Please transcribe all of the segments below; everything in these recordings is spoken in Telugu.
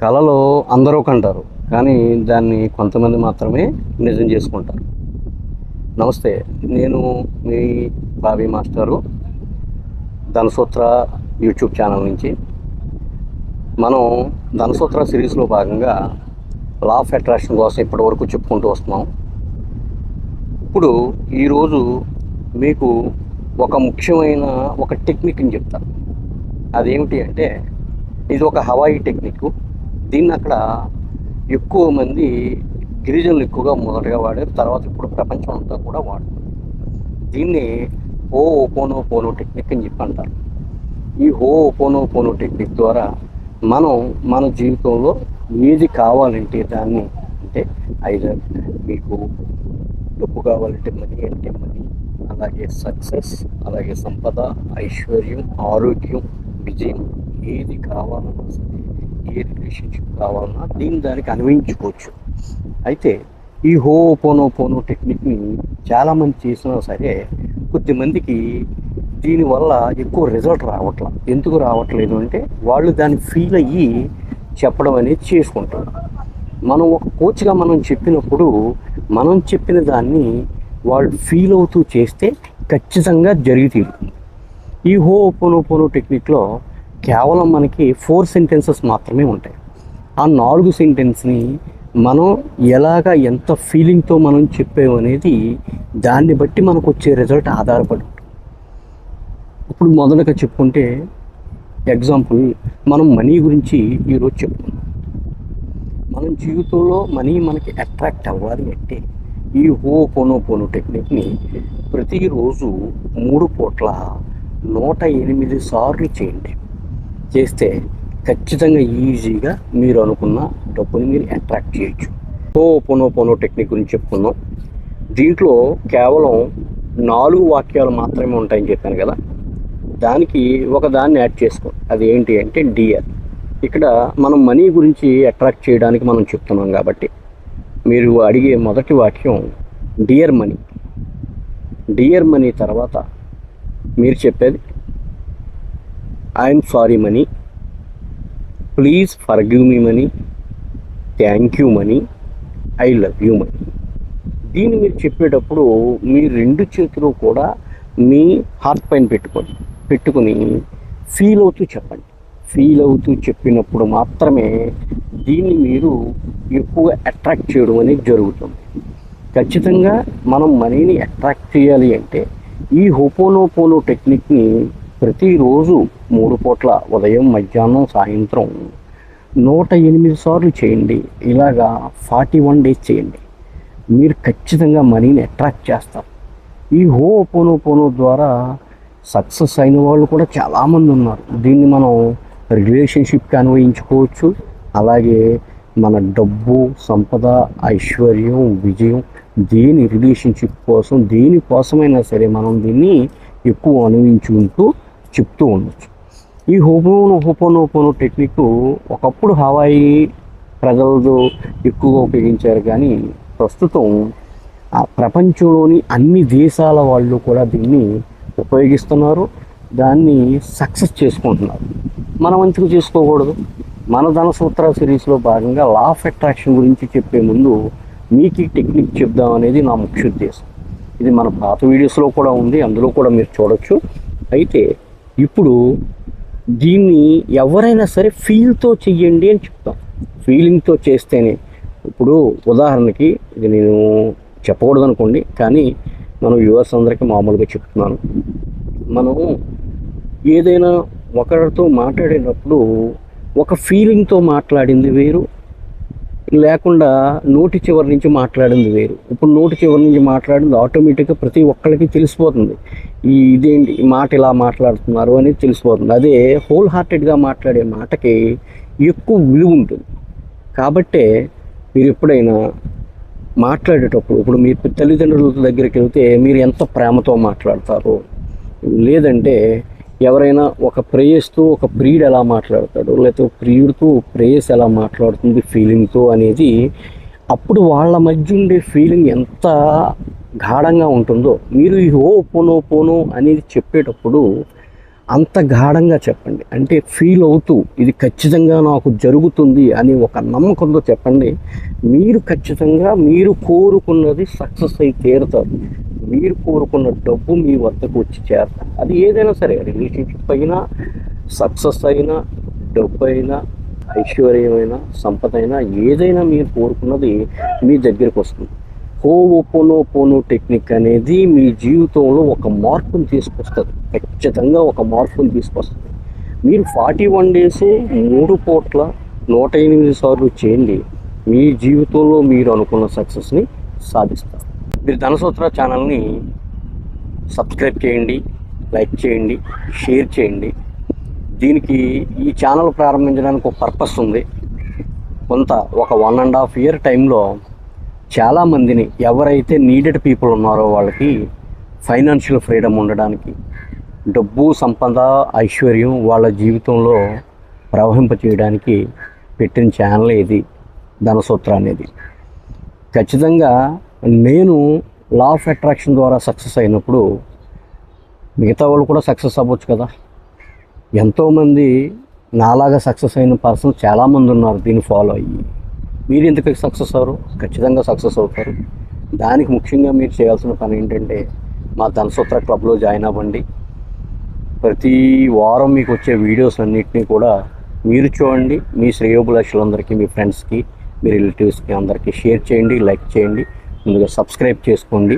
కళలో అందరూ కంటారు, కానీ దాన్ని కొంతమంది మాత్రమే నిజం చేసుకుంటారు. నమస్తే, నేను మీ బాబీ మాస్టరు, ధనసూత్ర యూట్యూబ్ ఛానల్ నుంచి. మనం ధనసూత్ర సిరీస్లో భాగంగా లా ఆఫ్ అట్రాక్షన్ కోసం ఇప్పటివరకు చెప్పుకుంటూ వస్తున్నాం. ఇప్పుడు ఈరోజు మీకు ఒక ముఖ్యమైన ఒక టెక్నిక్ని చెప్తాను. అదేమిటి అంటే, ఇది ఒక హవాయి టెక్నిక్. దీన్ని అక్కడ ఎక్కువ మంది గిరిజనులు ఎక్కువగా మొదటగా వాడారు, తర్వాత ఇప్పుడు ప్రపంచం అంతా కూడా వాడుతారు. దీన్ని హోపోనోపోనో టెక్నిక్ అని చెప్పి అంటారు. ఈ హోపోనోపోనో టెక్నిక్ ద్వారా మనం మన జీవితంలో ఏది కావాలంటే దాన్ని, అంటే ఐదర్ మీకు డబ్బు కావాలంటే మనీ అంటే మనీ, అలాగే సక్సెస్, అలాగే సంపద, ఐశ్వర్యం, ఆరోగ్యం, విజయం, ఏది కావాలన్నా సరే, ఏ రిలేషన్షిప్ కావాలన్నా దీన్ని దానికి అన్వయించుకోవచ్చు. అయితే ఈ హోపోనోపోనో టెక్నిక్ని చాలామంది చేసినా సరే కొద్దిమందికి దీనివల్ల ఎక్కువ రిజల్ట్ రావట్లేదు. ఎందుకు రావట్లేదు అంటే, వాళ్ళు దాన్ని ఫీల్ అయ్యి చెప్పడం అనేది చేసుకుంటారు. మనం ఒక కోచ్గా మనం చెప్పినప్పుడు మనం చెప్పిన దాన్ని వాళ్ళు ఫీల్ అవుతూ చేస్తే ఖచ్చితంగా జరిగి తీరుతుంది. ఈ హోపోనోపోనో టెక్నిక్లో కేవలం మనకి 4 సెంటెన్సెస్ మాత్రమే ఉంటాయి. ఆ 4 సెంటెన్స్ని మనం ఎంత ఫీలింగ్తో మనం చెప్పామనేది దాన్ని బట్టి మనకు వచ్చే రిజల్ట్ ఆధారపడి ఉంటుంది. ఇప్పుడు మొదటగా చెప్పుకుంటే, ఎగ్జాంపుల్, మనం మనీ గురించి ఈరోజు చెప్పుకున్నాం. మన జీవితంలో మనీ మనకి అట్రాక్ట్ అవ్వాలి అంటే ఈ హోపోనోపోనో టెక్నిక్ని ప్రతిరోజు 3 పూట్ల 108 సార్లు చేయండి. చేస్తే ఖచ్చితంగా ఈజీగా మీరు అనుకున్న డబ్బుని మీరు అట్రాక్ట్ చేయొచ్చు. హోపోనోపోనో టెక్నిక్ గురించి చెప్పుకుందాం. దీంట్లో కేవలం 4 వాక్యాలు మాత్రమే ఉంటాయని చెప్పాను కదా, దానికి ఒక దాన్ని యాడ్ చేసుకో. అది ఏంటి అంటే డియర్. ఇక్కడ మనం మనీ గురించి అట్రాక్ట్ చేయడానికి మనం చెప్తున్నాం కాబట్టి మీరు అడిగే మొదటి వాక్యం డియర్ మనీ. డియర్ మనీ తర్వాత మీరు చెప్పేది I'm sorry money, please forgive me money, thank you money, I love you money. దీన్ని మీరు చెప్పేటప్పుడు మీ 2 చేతులు కూడా మీ హార్ట్ పైన పెట్టుకొని ఫీల్ అవుతూ చెప్పండి. ఫీల్ అవుతూ చెప్పినప్పుడు మాత్రమే దీన్ని మీరు ఎక్కువ అట్రాక్ట్ చేయడం అనేది జరుగుతుంది. ఖచ్చితంగా మనం మనీని అట్రాక్ట్ చేయాలి అంటే ఈ హోపోనోపోనో టెక్నిక్ని ప్రతిరోజు 3 పూట్ల ఉదయం, మధ్యాహ్నం, సాయంత్రం 108 సార్లు చేయండి. ఇలాగా 41 డేస్ చేయండి. మీరు ఖచ్చితంగా మనీని అట్రాక్ట్ చేస్తారు. ఈ హోపోనోపోనో ద్వారా సక్సెస్ అయిన వాళ్ళు కూడా చాలామంది ఉన్నారు. దీన్ని మనం రిలేషన్షిప్కి అన్వయించుకోవచ్చు. అలాగే మన డబ్బు, సంపద, ఐశ్వర్యం, విజయం, దేని రిలేషన్షిప్ కోసం, దేనికోసమైనా సరే మనం దీన్ని ఎక్కువ అన్వయించుకుంటూ చెప్తూ ఉండొచ్చు. ఈ హోపోనోపోనో టెక్నిక్ ఒకప్పుడు హవాయి ప్రజలు ఎక్కువగా ఉపయోగించారు, కానీ ప్రస్తుతం ఆ ప్రపంచంలోని అన్ని దేశాల వాళ్ళు కూడా దీన్ని ఉపయోగిస్తున్నారు. దాన్ని సక్సెస్ చేసుకుంటున్నారు. మనం ఎందుకు చేసుకోకూడదు? మన ధనసూత్ర సిరీస్లో భాగంగా లా ఆఫ్ అట్రాక్షన్ గురించి చెప్పే ముందు మీకు ఈ టెక్నిక్ చెప్దాం అనేది నా ముఖ్య ఉద్దేశం. ఇది మన పాత వీడియోస్లో కూడా ఉంది, అందులో కూడా మీరు చూడొచ్చు. అయితే ఇప్పుడు దీన్ని ఎవరైనా సరే ఫీల్తో చెయ్యండి అని చెప్తాం. ఫీలింగ్తో చేస్తేనే. ఇప్పుడు ఉదాహరణకి, ఇది నేను చెప్పకూడదు అనుకోండి, కానీ మనం వ్యూవర్స్ అందరికీ మామూలుగా చెప్తున్నాను. మనం ఏదైనా ఒకరితో మాట్లాడినప్పుడు ఒక ఫీలింగ్తో మాట్లాడింది వేరు, లేకుండా నోటి చివరి నుంచి మాట్లాడింది వేరు. ఇప్పుడు నోటి చివరి నుంచి మాట్లాడింది ఆటోమేటిక్గా ప్రతి ఒక్కరికి తెలిసిపోతుంది. ఇదేంటి ఈ మాట ఇలా మాట్లాడుతున్నారు అనేది తెలిసిపోతుంది. అదే హోల్ హార్టెడ్గా మాట్లాడే మాటకి ఎక్కువ విలువ ఉంటుంది. కాబట్టే మీరు ఎప్పుడైనా మాట్లాడేటప్పుడు, ఇప్పుడు మీ తల్లిదండ్రుల దగ్గరికి వెళ్తే మీరు ఎంత ప్రేమతో మాట్లాడతారు, లేదంటే ఎవరైనా ఒక ప్రేయస్తో ఒక ప్రియుడు ఎలా మాట్లాడతాడు, లేకపోతే ప్రియుడితో ప్రేయస్ ఎలా మాట్లాడుతుంది ఫీలింగ్తో అనేది, అప్పుడు వాళ్ళ మధ్య ఉండే ఫీలింగ్ ఎంత గాఢంగా ఉంటుందో మీరు ఈ హోపోనోపోనో అనేది చెప్పేటప్పుడు అంత గాఢంగా చెప్పండి. అంటే ఫీల్ అవుతూ ఇది ఖచ్చితంగా నాకు జరుగుతుంది అని ఒక నమ్మకంతో చెప్పండి. మీరు ఖచ్చితంగా మీరు కోరుకున్నది సక్సెస్ అయి తీరుతారు. మీరు కోరుకున్న డబ్బు మీ వద్దకు వచ్చి చేరతారు. అది ఏదైనా సరే, రిలేషన్షిప్ అయినా, సక్సెస్ అయినా, డబ్బు అయినా, ఐశ్వర్యమైనా, సంపద అయినా, ఏదైనా మీరు కోరుకున్నది మీ దగ్గరికి వస్తుంది. హోపోనోపోనో టెక్నిక్ అనేది మీ జీవితంలో ఒక మార్పుని తీసుకొస్తుంది. ఖచ్చితంగా ఒక మార్పుని తీసుకొస్తుంది. మీరు 41 days 3 పూట్ల 108 సార్లు చేయండి. మీ జీవితంలో మీరు అనుకున్న సక్సెస్ని సాధిస్తారు. మీరు ధనసూత్ర ఛానల్ని సబ్స్క్రైబ్ చేయండి, లైక్ చేయండి, షేర్ చేయండి. దీనికి ఈ ఛానల్ ప్రారంభించడానికి ఒక పర్పస్ ఉంది. ఒక 1.5 year టైంలో చాలామందిని, ఎవరైతే నీడెడ్ పీపుల్ ఉన్నారో వాళ్ళకి ఫైనాన్షియల్ ఫ్రీడమ్ ఉండడానికి, డబ్బు, సంపద, ఐశ్వర్యం వాళ్ళ జీవితంలో ప్రవహింపచేయడానికి పెట్టిన ఛానల్ ఇది ధనసూత్ర అనేది. ఖచ్చితంగా నేను లా ఆఫ్ అట్రాక్షన్ ద్వారా సక్సెస్ అయినప్పుడు మిగతా వాళ్ళు కూడా సక్సెస్ అవ్వచ్చు కదా. ఎంతోమంది నాలాగా సక్సెస్ అయిన పర్సన్ చాలామంది ఉన్నారు దీన్ని ఫాలో అయ్యి. మీరు ఎందుకు సక్సెస్ అవ్వరు? ఖచ్చితంగా సక్సెస్ అవుతారు. దానికి ముఖ్యంగా మీరు చేయాల్సిన పని ఏంటంటే మా ధనసూత్ర క్లబ్లో జాయిన్ అవ్వండి. ప్రతి వారం మీకు వచ్చే వీడియోస్ అన్నింటినీ కూడా మీరు చూడండి. మీ శ్రేయోభిలాషులందరికీ, మీ ఫ్రెండ్స్కి, మీ రిలేటివ్స్కి అందరికీ షేర్ చేయండి, లైక్ చేయండి, ముందుగా సబ్స్క్రైబ్ చేసుకోండి.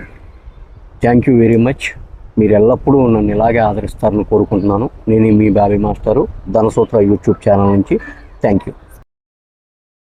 Thank you very much. మీరు ఎల్లప్పుడూ నన్ను ఇలాగే ఆదరిస్తారని కోరుకుంటున్నాను. నేను మీ బాబీ మాస్టరు, ధనసూత్ర యూట్యూబ్ ఛానల్ నుంచి. Thank you.